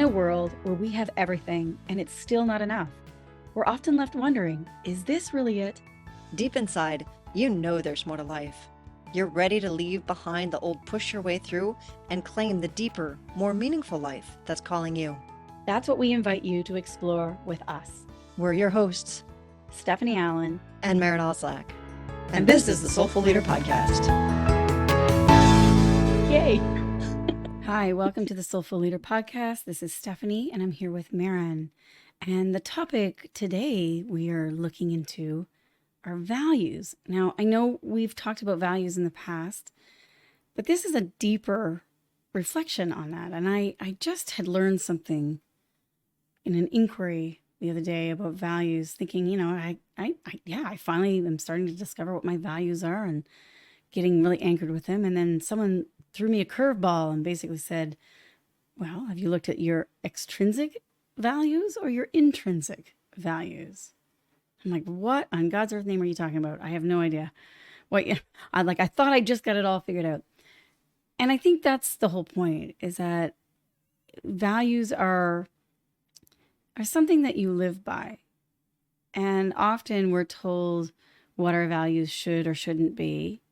a world where we have everything and it's still not enough, we're often left wondering, is this really it? Deep inside, you know there's more to life. You're ready to leave behind the old push your way through and claim the deeper, more meaningful life that's calling you. That's what we invite you to explore with us. We're your hosts, Stephanie Allen and Maren. And this is the Soulful Leader Podcast. Yay! Hi, welcome to the Soulful Leader Podcast. This is Stephanie, and I'm here with Maren. And the topic today we are looking into are values. Now, I know we've talked about values in the past, but this is a deeper reflection on that. And I just had learned something in an inquiry the other day about values, thinking, I finally am starting to discover what my values are and getting really anchored with them. And then someone threw me a curveball and basically said, well, have you looked at your extrinsic values or your intrinsic values? I'm like, what on God's earth name are you talking about? I have no idea. I thought I just got it all figured out. And I think that's the whole point, is that values are something that you live by. And often we're told what our values should or shouldn't be.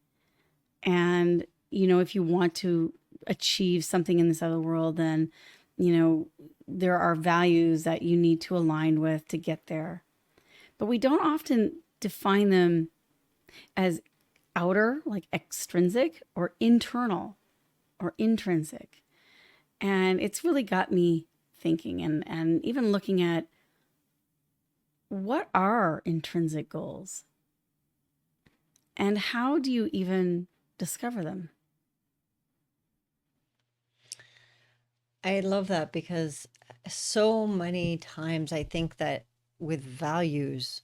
And, if you want to achieve something in this other world, then, there are values that you need to align with to get there. But we don't often define them as outer, like extrinsic, or internal, or intrinsic. And it's really got me thinking and even looking at what are intrinsic goals? And how do you even discover them? I love that because so many times I think that with values,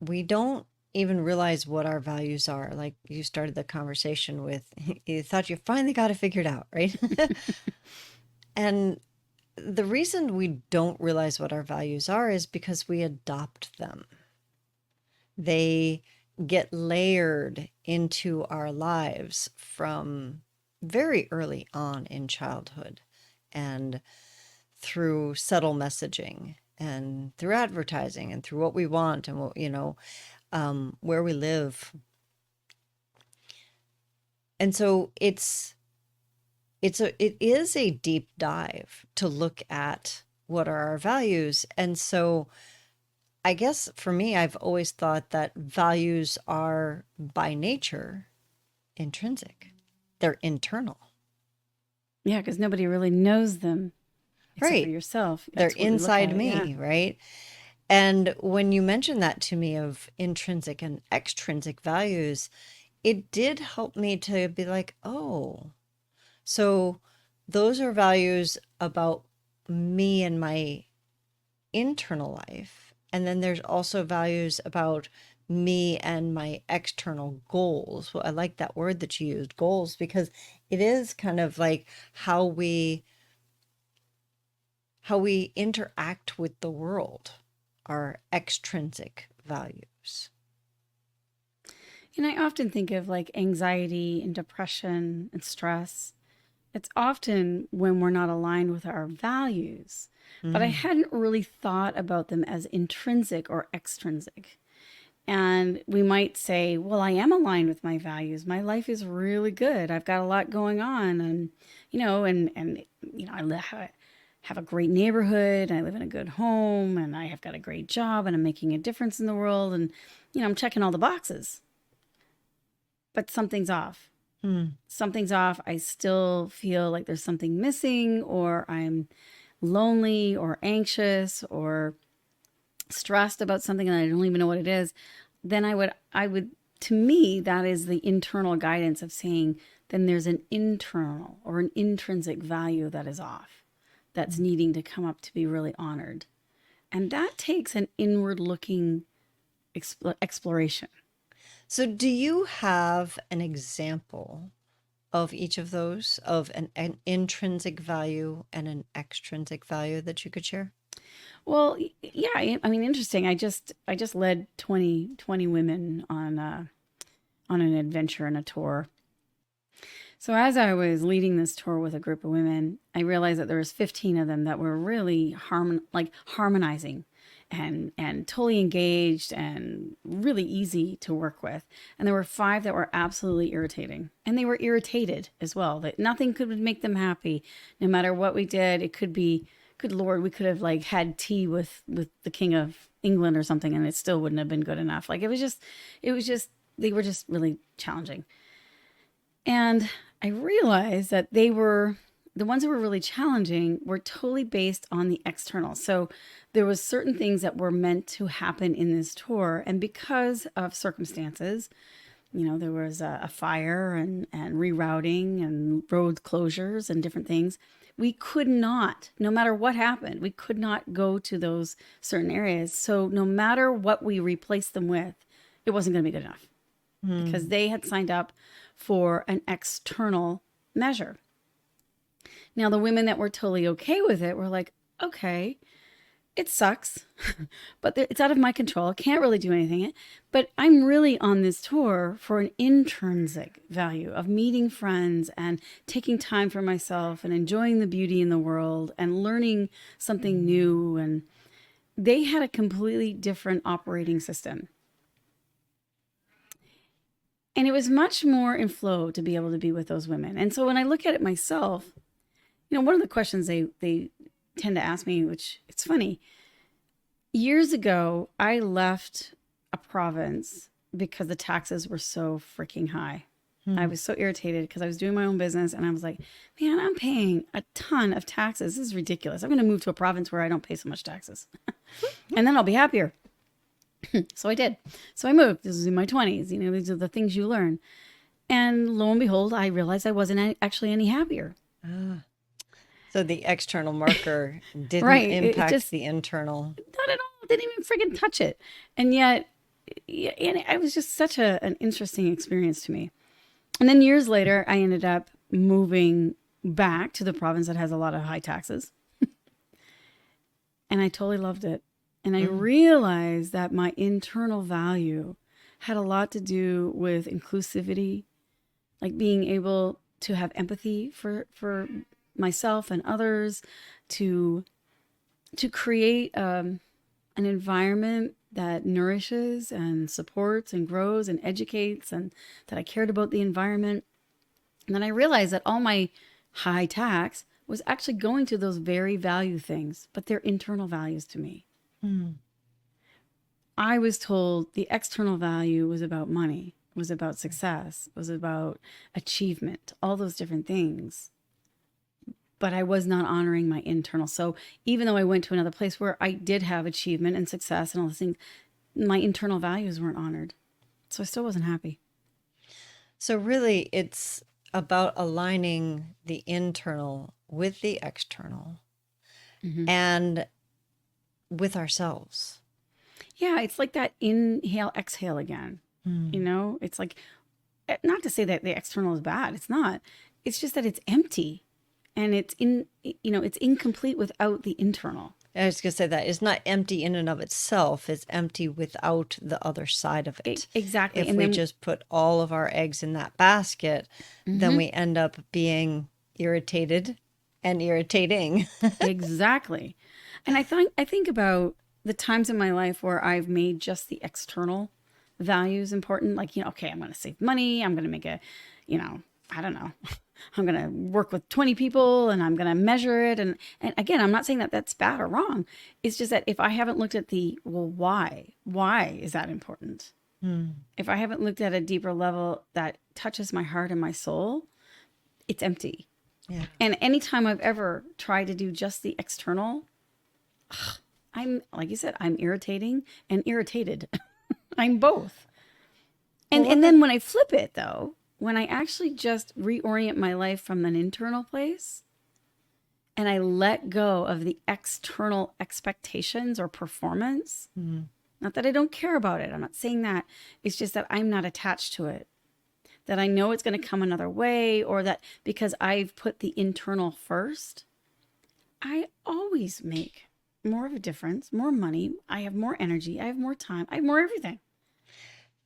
we don't even realize what our values are. Like you started the conversation with, you thought you finally got it figured out, right? And the reason we don't realize what our values are is because we adopt them. They get layered into our lives from very early on in childhood and through subtle messaging and through advertising and through what we want and what, where we live. And so it is a deep dive to look at what are our values. And so I guess for me, I've always thought that values are by nature intrinsic. They're internal. Yeah, because nobody really knows them except Right. for yourself. They're That's what we look inside at, me, yeah. right? And when you mentioned that to me of intrinsic and extrinsic values, it did help me to be like, oh, so those are values about me and my internal life. And then there's also values about me and my external goals. Well, I like that word that you used, goals, because it is kind of like how we interact with the world, our extrinsic values. And I often think of like anxiety and depression and stress. It's often when we're not aligned with our values. But I hadn't really thought about them as intrinsic or extrinsic. And we might say, well, I am aligned with my values. My life is really good. I've got a lot going on. And, I have a great neighborhood. I live in a good home and I have got a great job and I'm making a difference in the world. And, I'm checking all the boxes. But something's off. Something's off. I still feel like there's something missing, or I'm lonely or anxious or stressed about something and I don't even know what it is. Then I would, to me, that is the internal guidance of saying, then there's an internal or an intrinsic value that is off, that's needing to come up to be really honored. And that takes an inward looking exploration. So do you have an example of each of those, of an intrinsic value and an extrinsic value that you could share? Well, yeah, I mean, interesting. I just led 20 women on an adventure and a tour. So as I was leading this tour with a group of women, I realized that there was 15 of them that were really harmonizing and totally engaged and really easy to work with. And there were 5 that were absolutely irritating. And they were irritated as well. That nothing could make them happy. No matter what we did, it could be, good Lord, we could have like had tea with the King of England or something and it still wouldn't have been good enough. Like it was just they were just really challenging. And I realized that they were the ones that were really challenging were totally based on the external. So there was certain things that were meant to happen in this tour. And because of circumstances, there was a fire and rerouting and road closures and different things. We could not, no matter what happened, we could not go to those certain areas. So no matter what we replaced them with, it wasn't going to be good enough because they had signed up for an external measure. Now, the women that were totally okay with it were like, okay, it sucks, but it's out of my control. I can't really do anything. But I'm really on this tour for an intrinsic value of meeting friends and taking time for myself and enjoying the beauty in the world and learning something new. And they had a completely different operating system. And it was much more in flow to be able to be with those women. And so when I look at it myself, one of the questions they tend to ask me, which it's funny, years ago, I left a province because the taxes were so freaking high. I was so irritated because I was doing my own business and I was like, man, I'm paying a ton of taxes. This is ridiculous. I'm going to move to a province where I don't pay so much taxes and then I'll be happier. So I did. So I moved. This was in my 20s. These are the things you learn. And lo and behold, I realized I wasn't actually any happier. So the external marker didn't Right. impact the internal. Not at all. Didn't even friggin' touch it. And yet, and it was just such an interesting experience to me. And then years later, I ended up moving back to the province that has a lot of high taxes. And I totally loved it. And I realized that my internal value had a lot to do with inclusivity, like being able to have empathy for myself and others, to create an environment that nourishes and supports and grows and educates, and that I cared about the environment. And then I realized that all my high tax was actually going to those very value things, but they're internal values to me. I was told the external value was about money, was about success, was about achievement, all those different things. But I was not honoring my internal. So even though I went to another place where I did have achievement and success and all those things, my internal values weren't honored. So I still wasn't happy. So really, it's about aligning the internal with the external and with ourselves. Yeah, it's like that inhale, exhale again. It's like, not to say that the external is bad. It's not. It's just that it's empty. And it's incomplete without the internal. I was going to say that it's not empty in and of itself. It's empty without the other side of it. Exactly. If we just put all of our eggs in that basket, then we end up being irritated and irritating. Exactly. And I think about the times in my life where I've made just the external values important. Like, okay, I'm going to save money. I'm going to make I don't know. I'm going to work with 20 people and I'm going to measure it. And again, I'm not saying that that's bad or wrong. It's just that if I haven't looked at why is that important? If I haven't looked at a deeper level that touches my heart and my soul, it's empty. Yeah. And anytime I've ever tried to do just the external, I'm, like you said, I'm irritating and irritated. I'm both. And then when I flip it though, when I actually just reorient my life from an internal place and I let go of the external expectations or performance, not that I don't care about it. I'm not saying that. It's just that I'm not attached to it. That I know it's going to come another way, or that because I've put the internal first, I always make more of a difference, more money. I have more energy. I have more time. I have more everything.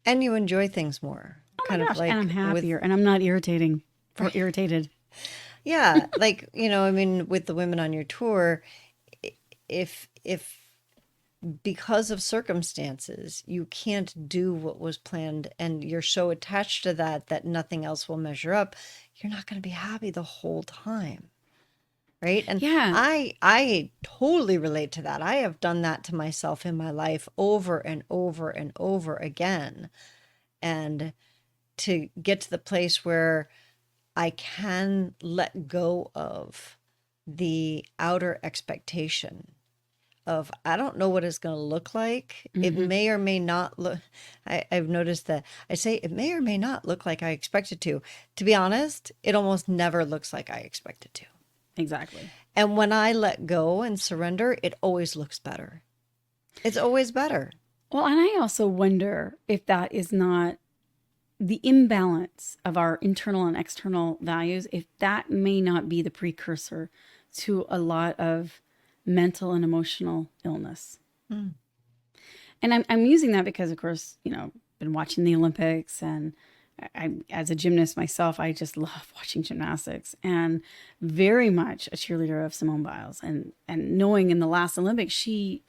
And you enjoy things more. Oh my gosh, and I'm happier and I'm not irritating. or Right. irritated. Yeah, like, I mean, with the women on your tour, if because of circumstances you can't do what was planned and you're so attached to that nothing else will measure up, you're not going to be happy the whole time. Right? And Yeah. I totally relate to that. I have done that to myself in my life over and over and over again. And to get to the place where I can let go of the outer expectation of I don't know what it's going to look like. It Mm-hmm. may or may not look. I've noticed that I say it may or may not look like I expect it to. To be honest, it almost never looks like I expect it to. Exactly. And when I let go and surrender, it always looks better. It's always better. Well, and I also wonder if that is not the imbalance of our internal and external values, if that may not be the precursor to a lot of mental and emotional illness. Mm. And I'm using that because, of course, been watching the Olympics, and as a gymnast myself, I just love watching gymnastics, and very much a cheerleader of Simone Biles. And knowing in the last Olympics, she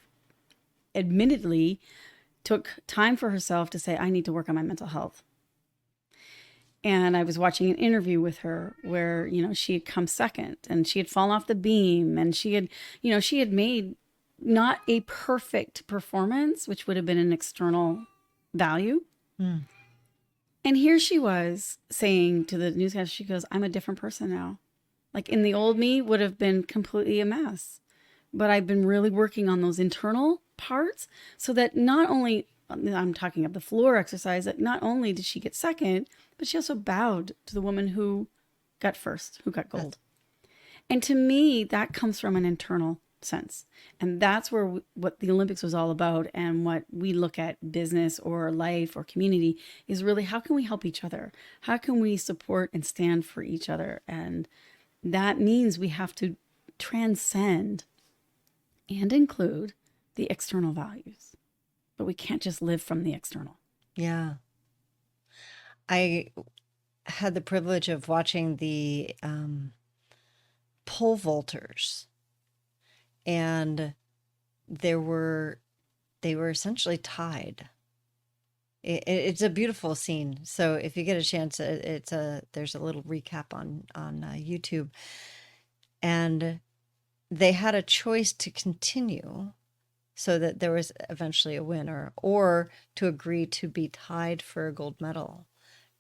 admittedly took time for herself to say, I need to work on my mental health. And I was watching an interview with her where, she had come second and she had fallen off the beam, and she had made not a perfect performance, which would have been an external value. Mm. And here she was saying to the newscaster, she goes, I'm a different person now. Like, in the old me would have been completely a mess. But I've been really working on those internal parts so that not only, I'm talking of the floor exercise, that not only did she get second, but she also bowed to the woman who got first, who got gold. And to me, that comes from an internal sense. And that's where what the Olympics was all about, and what we look at business or life or community is really, how can we help each other? How can we support and stand for each other? And that means we have to transcend and include the external values. But we can't just live from the external. Yeah. I had the privilege of watching the pole vaulters, and they were essentially tied. It's a beautiful scene. So if you get a chance, there's a little recap on YouTube, and they had a choice to continue so that there was eventually a winner, or to agree to be tied for a gold medal.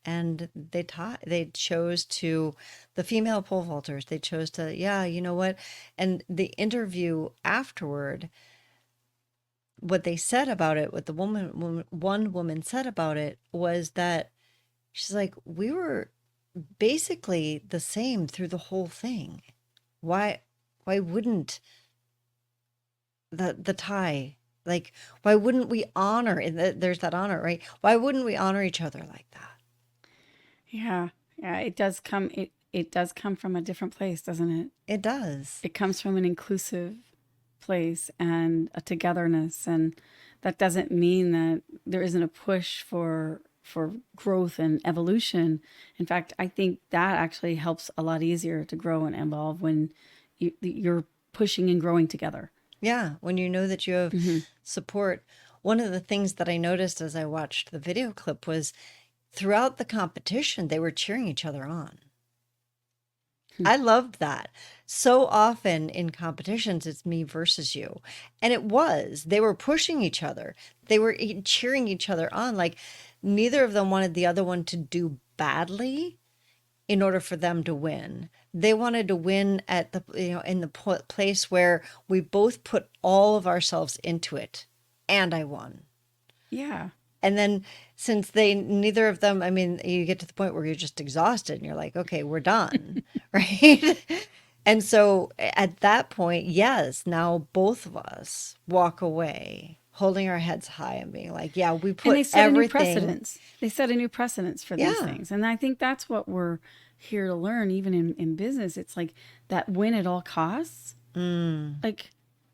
And they chose to, the female pole vaulters, they chose to, yeah, you know what? And the interview afterward, what they said about it, what the one woman said about it was that she's like, we were basically the same through the whole thing. Why wouldn't the tie, like, why wouldn't we honor, and there's that honor, right? Why wouldn't we honor each other like that? Yeah. Yeah. It does come from a different place, doesn't it? It does. It comes from an inclusive place and a togetherness. And that doesn't mean that there isn't a push for growth and evolution. In fact, I think that actually helps a lot easier to grow and evolve when you're pushing and growing together. Yeah, when you know that you have Mm-hmm. support. One of the things that I noticed as I watched the video clip was throughout the competition, they were cheering each other on. I loved that. So often in competitions, it's me versus you. And it was. They were pushing each other. They were cheering each other on. Like, neither of them wanted the other one to do badly in order for them to win. They wanted to win at the, in the place where we both put all of ourselves into it, and I won. Yeah. And then, since neither of them, I mean, you get to the point where you're just exhausted and you're like, okay, we're done. Right. And so at that point, yes, now both of us walk away holding our heads high and being like, yeah, we And put they set a new everything. precedence. They set a new precedence for these Yeah. things. And I think that's what we're here to learn, even in business. It's like that win at all costs. Mm. Like,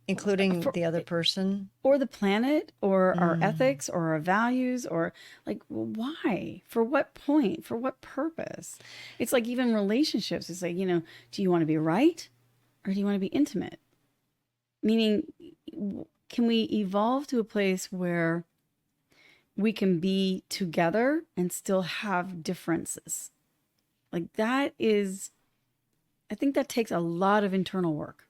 including For, the other person. or the planet, or our Mm. ethics, or our values, or like, why? For what point? For what purpose? It's like even relationships. It's like, do you want to be right or do you want to be intimate? Meaning, can we evolve to a place where we can be together and still have differences? Like, that is, I think that takes a lot of internal work.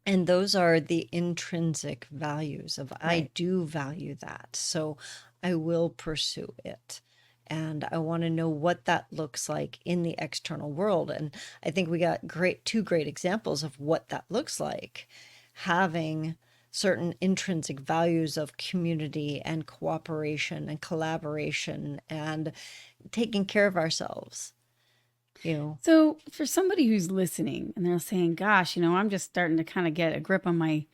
And those are the intrinsic values of I Right. do value that. So I will pursue it. And I want to know what that looks like in the external world. And I think we got two great examples of what that looks like. Having certain intrinsic values of community and cooperation and collaboration and taking care of ourselves, you know. So, for somebody who's listening and they're saying, "Gosh, I'm just starting to kind of get a grip on my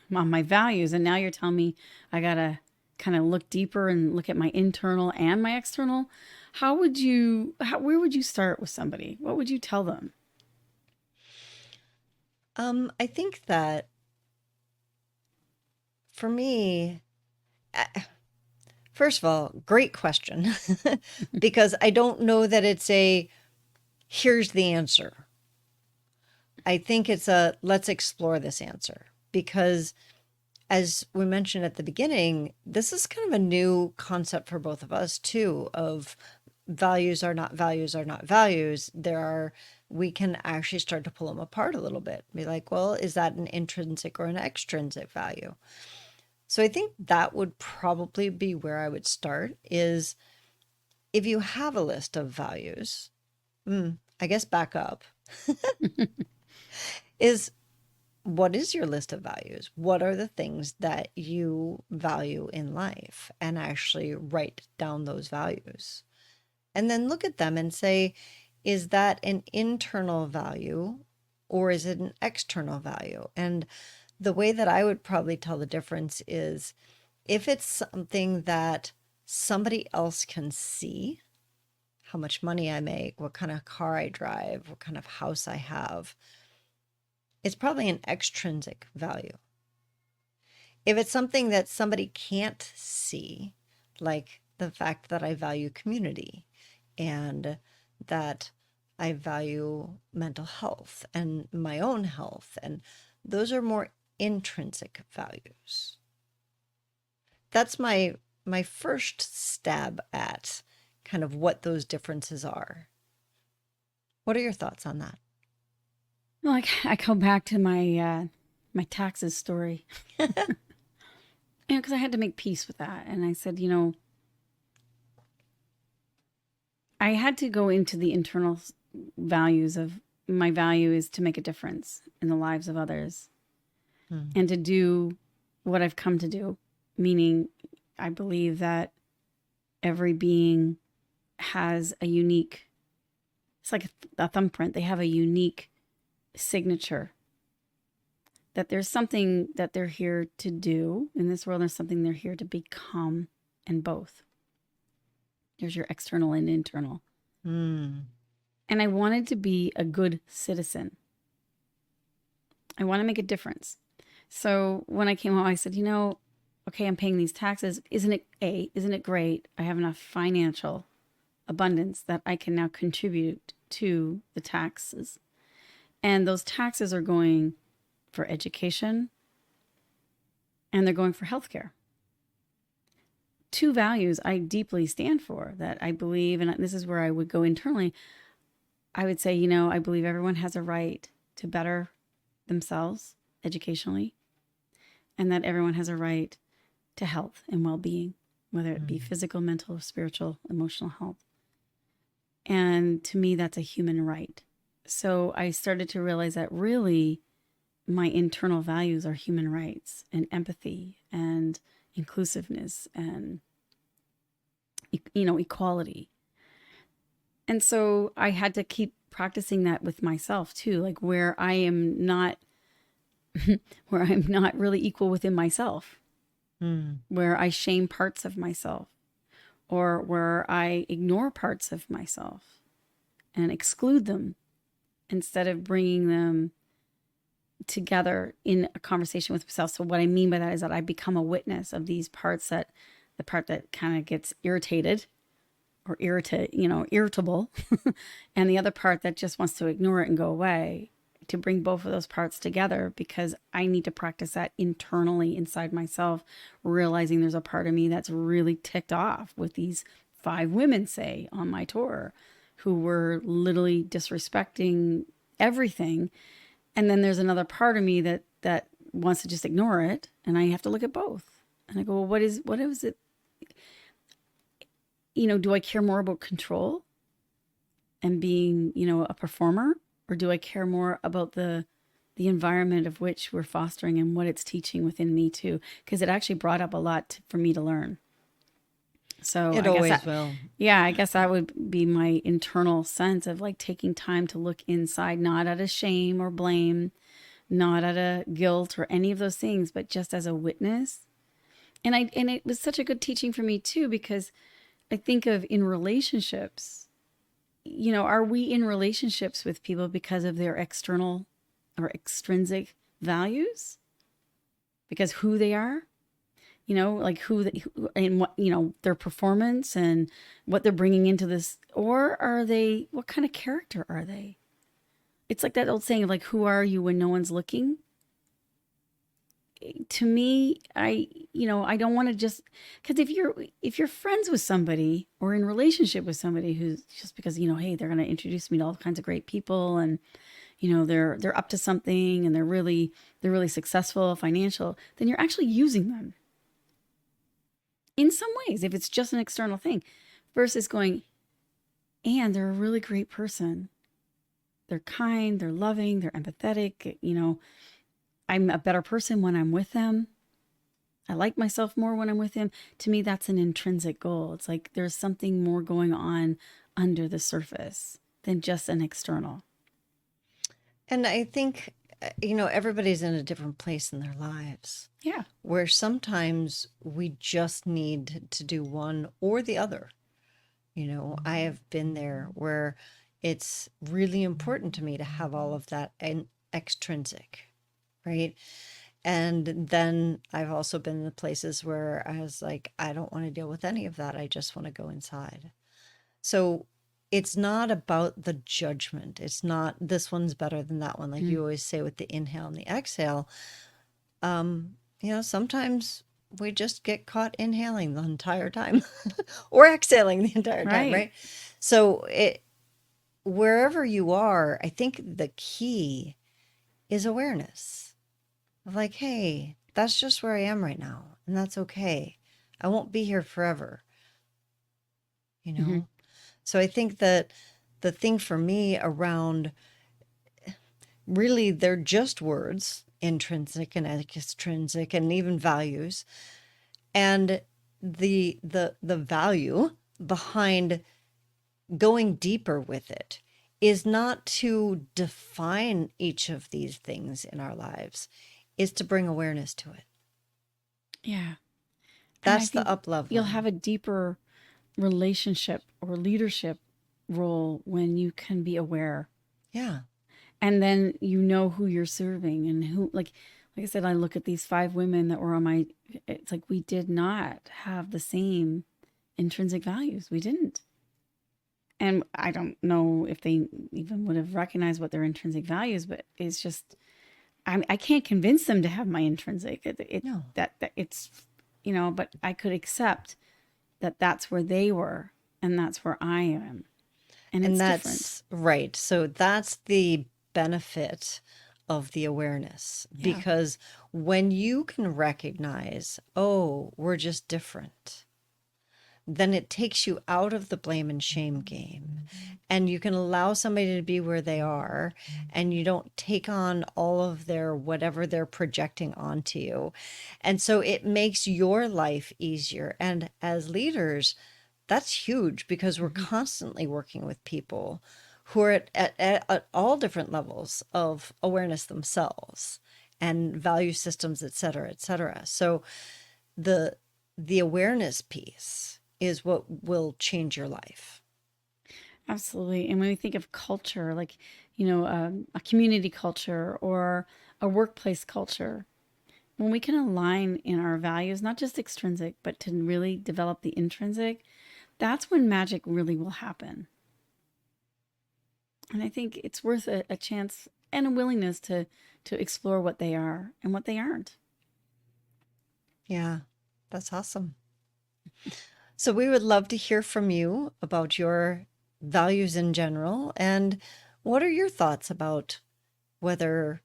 values," and now you're telling me I gotta kind of look deeper and look at my internal and my external. Where would you start with somebody? What would you tell them? I think that for me, first of all, great question. Because I don't know that it's here's the answer. I think it's let's explore this answer. Because as we mentioned at the beginning, this is kind of a new concept for both of us too, of values are not values are not values. We can actually start to pull them apart a little bit. Be like, well, is that an intrinsic or an extrinsic value? So I think that would probably be where I would start is if you have a list of values, I guess back up, is what is your list of values? What are the things that you value in life? And actually write down those values. And then look at them and say, is that an internal value or is it an external value? And the way that I would probably tell the difference is if it's something that somebody else can see, how much money I make, what kind of car I drive, what kind of house I have, it's probably an extrinsic value. If it's something that somebody can't see, like the fact that I value community and that I value mental health and my own health, and those are more intrinsic values. That's my first stab at kind of what those differences are. What are your thoughts on that? Like, I go back to my taxes story, because I had to make peace with that, and I said, I had to go into the internal values of my value is to make a difference in the lives of others Hmm. and to do what I've come to do. Meaning, I believe that every being has a unique, it's like a thumbprint, they have a unique signature. That there's something that they're here to do in this world, there's something they're here to become, and both. There's your external and internal. Hmm. And I wanted to be a good citizen. I want to make a difference. So when I came home, I said, okay, I'm paying these taxes. Isn't it great? I have enough financial abundance that I can now contribute to the taxes. And those taxes are going for education and they're going for healthcare. Two values I deeply stand for that I believe, and this is where I would go internally. I would say, I believe everyone has a right to better themselves educationally, and that everyone has a right to health and well being, whether it be Hmm. physical, mental, spiritual, emotional health. And to me, that's a human right. So I started to realize that really my internal values are human rights and empathy and inclusiveness and, equality. And so I had to keep practicing that with myself too, like where I'm not really equal within myself, Hmm. where I shame parts of myself or where I ignore parts of myself and exclude them instead of bringing them together in a conversation with myself. So what I mean by that is that I become a witness of these parts, that the part that kind of gets irritated or irritable, and the other part that just wants to ignore it and go away, to bring both of those parts together, because I need to practice that internally inside myself, realizing there's a part of me that's really ticked off with these 5 women, say, on my tour, who were literally disrespecting everything. And then there's another part of me that wants to just ignore it, and I have to look at both. And I go, well, what is it? Do I care more about control and being, a performer, or do I care more about the environment of which we're fostering and what it's teaching within me too? Because it actually brought up a lot for me to learn. So It I guess always that, will. yeah, I guess that would be my internal sense of like taking time to look inside, not out of shame or blame, not out of guilt or any of those things, but just as a witness. And it was such a good teaching for me too, because I think of in relationships, are we in relationships with people because of their external or extrinsic values? Because who they are? Like who and what, their performance and what they're bringing into this, or are they, what kind of character are they? It's like that old saying of like, who are you when no one's looking? To me, I don't want to just, because if you're friends with somebody or in relationship with somebody who's just because, hey, they're going to introduce me to all kinds of great people, and they're up to something, and they're really successful financial, then you're actually using them in some ways, if it's just an external thing, versus going, and they're a really great person. They're kind, they're loving, they're empathetic. I'm a better person when I'm with them. I like myself more when I'm with them. To me, that's an intrinsic goal. It's like there's something more going on under the surface than just an external. And I think, everybody's in a different place in their lives Yeah. where sometimes we just need to do one or the other. I have been there where it's really important to me to have all of that extrinsic, right? And then I've also been in the places where I was like, I don't want to deal with any of that. I just want to go inside. So it's not about the judgment. It's not this one's better than that one. Like Mm. you always say with the inhale and the exhale. Sometimes we just get caught inhaling the entire time or exhaling the entire time, Right. right? So wherever you are, I think the key is awareness of like, hey, that's just where I am right now, and that's okay. I won't be here forever, you Mm-hmm. know? So I think that the thing for me around really, they're just words, intrinsic and extrinsic, and even values. And the value behind going deeper with it is not to define each of these things in our lives, is to bring awareness to it. Yeah. And I That's the think up you'll have leveling. a deeper relationship or leadership role when you can be aware, Yeah. and then who you're serving and who, like I said, I look at these 5 women that were on my, it's like we did not have the same intrinsic values. We didn't. And I don't know if they even would have recognized what their intrinsic values, but it's just, I can't convince them to have my intrinsic. No. That it's, but I could accept that that's where they were and that's where I am, and And it's different. that's right. So that's the benefit of the awareness, Yeah. because when you can recognize, oh, we're just different, then it takes you out of the blame and shame game. And you can allow somebody to be where they are, and you don't take on all of their whatever they're projecting onto you. And so it makes your life easier. And as leaders, that's huge because we're Mm-hmm. constantly working with people who are at all different levels of awareness themselves and value systems, et cetera, et cetera. So the the awareness piece is what will change your life. Absolutely. And when we think of culture, like, a community culture or a workplace culture, when we can align in our values, not just extrinsic, but to really develop the intrinsic, that's when magic really will happen. And I think it's worth a chance and a willingness to explore what they are and what they aren't. Yeah, that's awesome. So we would love to hear from you about your values in general, and what are your thoughts about whether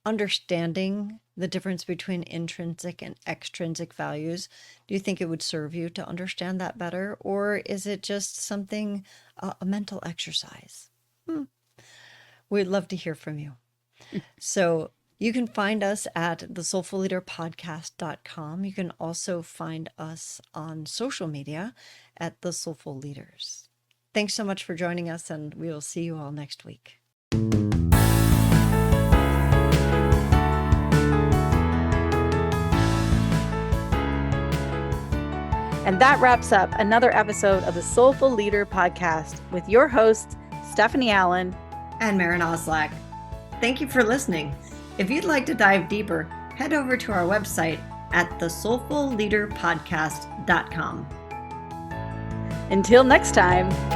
understanding the difference between intrinsic and extrinsic values, do you think it would serve you to understand that better, or is it just something, a mental exercise? We'd love to hear from you. So you can find us at thesoulfulleaderpodcast.com. You can also find us on social media at The Soulful Leaders. Thanks so much for joining us, and we will see you all next week. And that wraps up another episode of the Soulful Leader Podcast with your hosts, Stephanie Allen and Maren Oslack. Thank you for listening. If you'd like to dive deeper, head over to our website at thesoulfulleaderpodcast.com. Until next time.